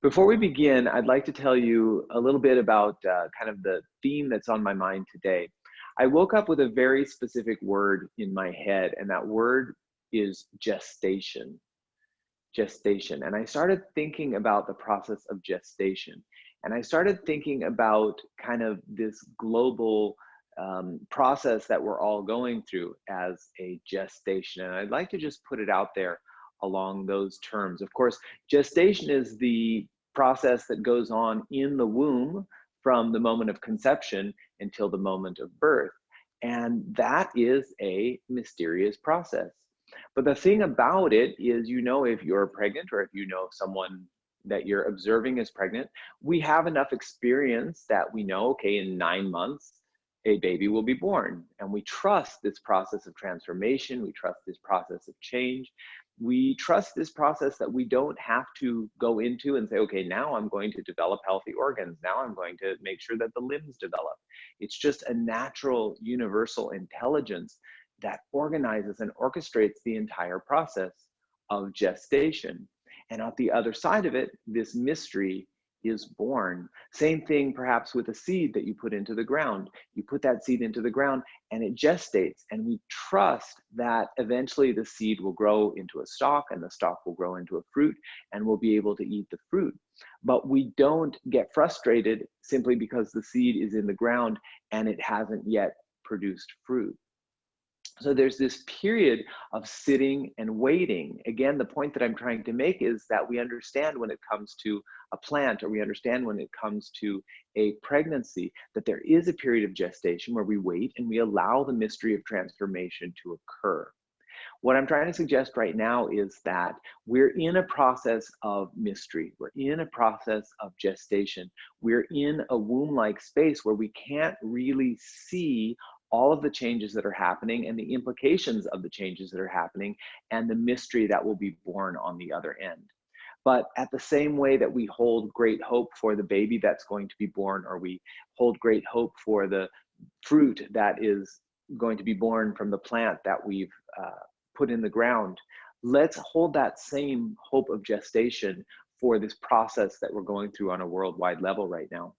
Before we begin, I'd like to tell you a little bit about kind of the theme that's on my mind today. I woke up with a very specific word in my head, and that word is gestation. Gestation. And I started thinking about the process of gestation. And I started thinking about kind of this global process that we're all going through as a gestation. And I'd like to just put it out there along those terms. Of course, gestation is the process that goes on in the womb from the moment of conception until the moment of birth. And that is a mysterious process. But the thing about it is, if you're pregnant or if you know someone that you're observing is pregnant, we have enough experience that we know, okay, in 9 months, a baby will be born. And we trust this process of transformation. We trust this process of change. We trust this process that we don't have to go into and say, okay, now I'm going to develop healthy organs. Now I'm going to make sure that the limbs develop. It's just a natural, universal intelligence that organizes and orchestrates the entire process of gestation. And at the other side of it, this mystery is born. Same thing perhaps with a seed that you put into the ground. You put that seed into the ground and it gestates, and we trust that eventually the seed will grow into a stalk, and the stalk will grow into a fruit, and we'll be able to eat the fruit. But we don't get frustrated simply because the seed is in the ground and it hasn't yet produced fruit. So there's this period of sitting and waiting. Again, the point that I'm trying to make is that we understand when it comes to a plant, or we understand when it comes to a pregnancy, that there is a period of gestation where we wait and we allow the mystery of transformation to occur. What I'm trying to suggest right now is that we're in a process of mystery. We're in a process of gestation. We're in a womb-like space where we can't really see all of the changes that are happening and the implications of the changes that are happening and the mystery that will be born on the other end. But at the same way that we hold great hope for the baby that's going to be born, or we hold great hope for the fruit that is going to be born from the plant that we've put in the ground, let's hold that same hope of gestation for this process that we're going through on a worldwide level right now.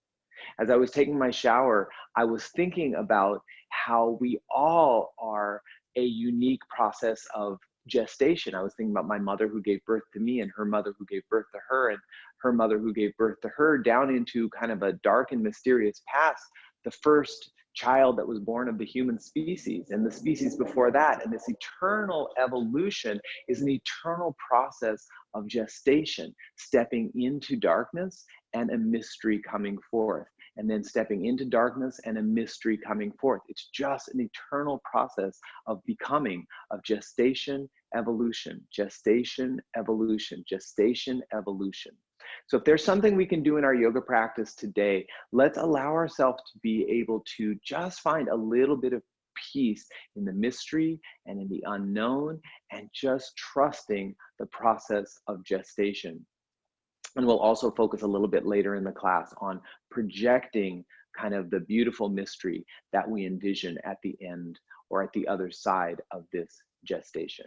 As I was taking my shower, I was thinking about how we all are a unique process of gestation. I was thinking about my mother who gave birth to me, and her mother who gave birth to her, and her mother who gave birth to her, down into kind of a dark and mysterious past, the first child that was born of the human species and the species before that. And this eternal evolution is an eternal process of gestation, stepping into darkness and a mystery coming forth, and then stepping into darkness and a mystery coming forth. It's just an eternal process of becoming, of gestation, evolution, gestation, evolution, gestation, evolution. So if there's something we can do in our yoga practice today, let's allow ourselves to be able to just find a little bit of peace in the mystery and in the unknown, and just trusting the process of gestation. And we'll also focus a little bit later in the class on projecting kind of the beautiful mystery that we envision at the end or at the other side of this gestation.